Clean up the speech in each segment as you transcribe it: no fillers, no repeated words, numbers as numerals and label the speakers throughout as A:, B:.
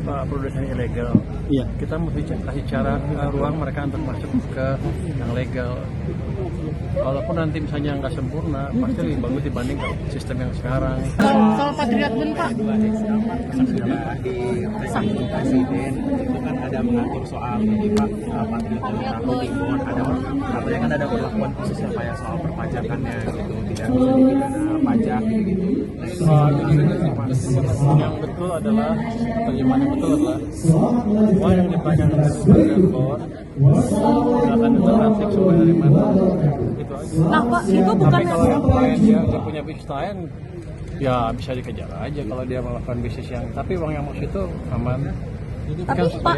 A: produksi yang ilegal.
B: Iya.
A: Kita mesti kasih cara ruang mereka untuk masuk ke yang legal. Walaupun nanti misalnya nggak sempurna, pasti lebih bagus dibanding sistem yang sekarang.
C: Soal Patriot Bun, Pak.
D: Di presiden itu kan ada mengatur soal ini Pak, Patriot Bun, ada katanya kan ada perlakuan khusus ya Pak ya soal perpajakannya gitu, tidak bisa dipidana pajak gitu.
A: Yang betul adalah terjemahan yang betul adalah uang yang dipajang dari bor akan diterapkan sesuai dari mana itu aja.
C: Nah, Pak, itu bukan
A: Tapi kalau dia punya bisnis lain, ya bisa dikejar aja kalau dia melakukan bisnis yang. Tapi uang yang masuk itu aman.
C: Tapi Pak,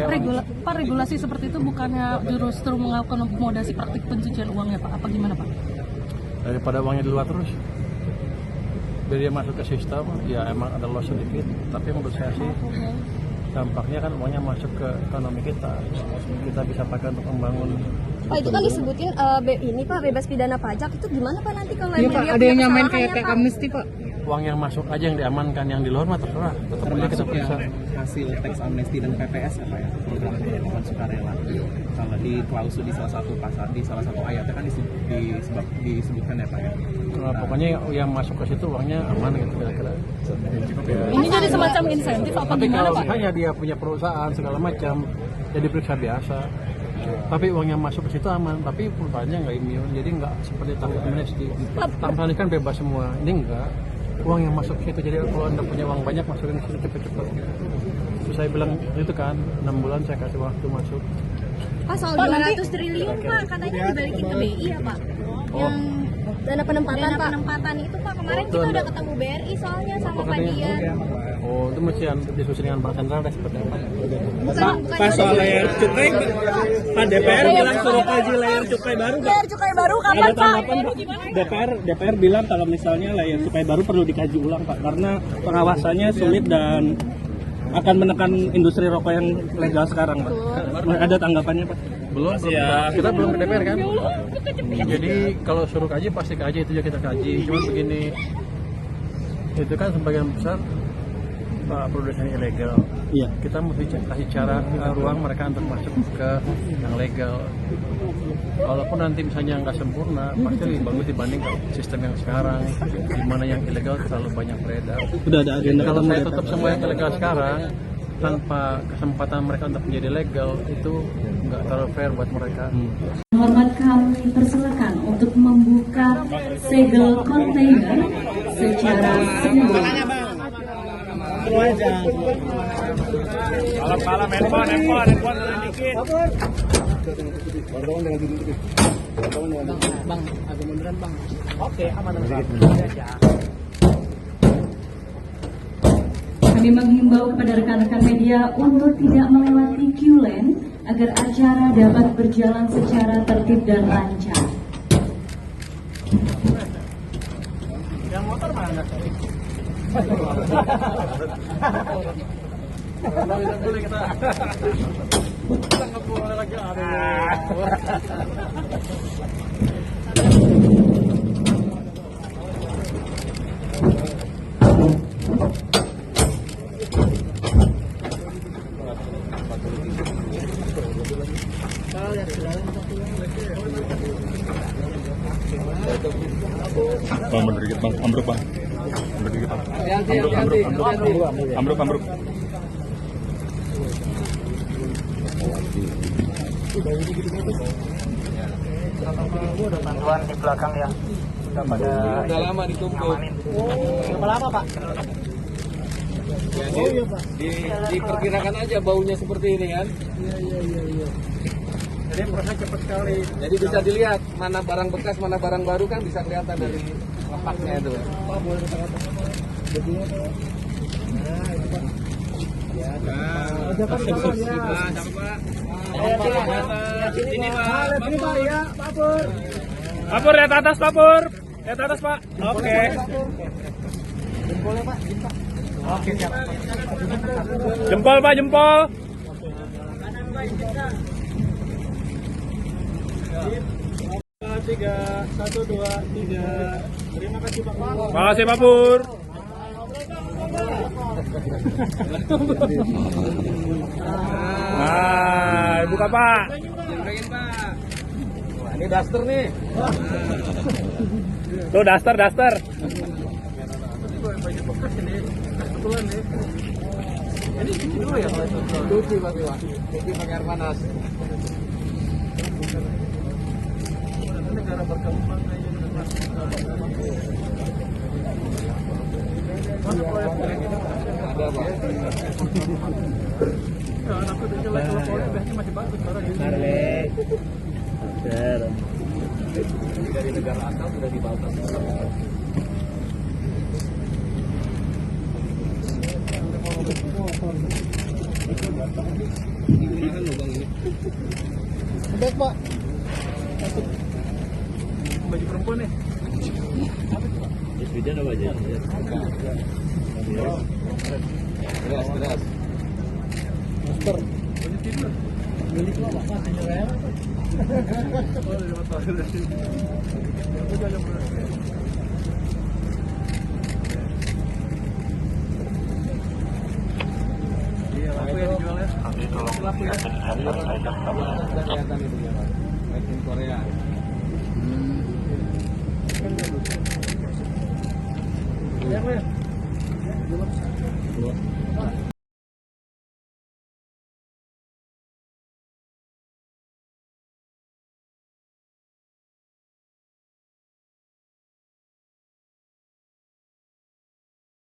C: regulasi seperti itu bukannya justru mengakomodasi praktik pencucian uang ya Pak? Apa gimana Pak?
A: Daripada uangnya di luar terus, biar dia masuk ke sistem, ya emang ada loss sedikit. Tapi menurut saya sih dampaknya kan uangnya masuk ke ekonomi kita bisa pakai untuk membangun.
E: Pak, itu kan disebutin ini Pak, bebas pidana pajak, itu gimana Pak nanti kalau
C: Iya Pak, ada yang nyamain kayak teks amnesti Pak.
A: Uang yang masuk aja yang diamankan, yang di luar mah terserah, tetap aja kita periksa.
D: Hasil teks amnesti dan PPS ya Pak ya, program penyelamatan sukarela. Kalau di klausul di salah satu pasal, di salah satu ayatnya kan disebutkan ya Pak ya.
A: Nah, pokoknya yang masuk ke situ uangnya aman gitu kira-kira.
C: Ini jadi semacam insentif apa
A: Tapi
C: gimana
A: kalau
C: Pak?
A: misalnya dia punya perusahaan segala macam, ya diperiksa biasa. Tapi uang yang masuk ke situ aman, tapi perusahaannya nggak imun, jadi nggak seperti tax amnesty. Tax amnesty kan bebas semua, ini enggak. Uang yang masuk ke situ, jadi kalau anda punya uang banyak masukin ke situ cepet-cepet. Terus saya bilang itu kan 6 bulan saya kasih waktu masuk.
E: Pak, soal 200 triliun Pak, katanya dibalikin ke BI ya Pak. Yang dana penempatan Pak. Penempatan itu Pak, kemarin kita udah ketemu BRI soalnya sama Pak Dian.
A: Oh, itu mesti diskusi dengan Bank Sentral deh seperti apa.
B: Pak, soal layar cukai, Pak DPR bilang suruh kaji layar cukai baru.
E: Layar cukai baru kapan
B: Ada
E: Pak?
B: tanggapan Pak? DPR bilang kalau misalnya layar cukai baru perlu dikaji ulang Pak, karena pengawasannya sulit dan akan menekan industri rokok yang legal sekarang Pak. Ada tanggapannya Pak?
A: Belum ya. Kita belum ke DPR kan. Jadi kalau suruh kaji pasti kaji, itu juga kita kaji. Cuma begini, itu kan sebagian besar produksi yang ilegal.
B: Iya.
A: Kita mesti kasih cara ruang mereka untuk masuk ke yang legal. Walaupun nanti misalnya nggak sempurna, pasti lebih bagus dibanding sistem yang sekarang, di mana yang ilegal terlalu banyak beredar.
B: Udah ada agenda
A: Kalau
B: ketemu
A: saya
B: DPR.
A: tutup semua yang ilegal sekarang, tanpa kesempatan mereka untuk menjadi legal, itu nggak terlalu fair buat mereka.
F: Hormat kami persilakan untuk membuka segel kontainer secara semula.
D: Malam handphone dikit.
C: Bang, agak munduran Bang.
D: Oke, aman aja.
F: Kami menghimbau kepada rekan-rekan media untuk tidak melewati Q-lane agar acara dapat berjalan secara tertib dan lancar.
A: Yang motor mana? Boleh kita nggak boleh lagi
G: Bang, bener dikit bang, ambruk bang. Bener dikit bang. Ambruk.
D: Bantuan di belakang ya. Sudah pada
B: Udah lama ditumpuk.
D: berapa lama Pak?
B: Ya, diperkirakan aja baunya seperti ini kan.
A: Iya. Jadi proses cepat sekali.
B: Jadi bisa dilihat mana barang bekas, mana barang baru kan bisa kelihatan dari lepaknya itu.
A: Pak, boleh kita katakan Pak. Jadinya Pak. Nah, itu Pak. Ya, Pak.
B: Ini Pak.
A: Ini Pak ya, Pak Pur.
B: Papur lihat atas Papur. Lihat atas Pak. Oke.
A: Jempolnya Pak, jempol. Oke, siap.
B: Jempol Pak, jempol.
A: Tiga, 1, 2, 3. Terima kasih Pak.
B: Terima kasih Papur. Nah, buka Pak.
A: Ini daster nih.
B: Tuh daster.
A: Baju bekas ini kebetulan nih. Ini cuci dulu ya kalau itu. Cuci pakai air panas. Negara berkembang aja ada Pak. Ya, anakku udah jelek kalau kualitasnya masih bagus sekarang ini. Dari negara asal sudah dibatas. Bebek Pak. Baju perempuan nih. Hujan apa aja? Keras. Master. Baju tidur. Milik lo Pak, nyerel. Oh, di motor. Aku jalan berapa? Iya, aku yang dijual ya. Laku ya. Kelihatan itu ya, Pak. Made in Korea.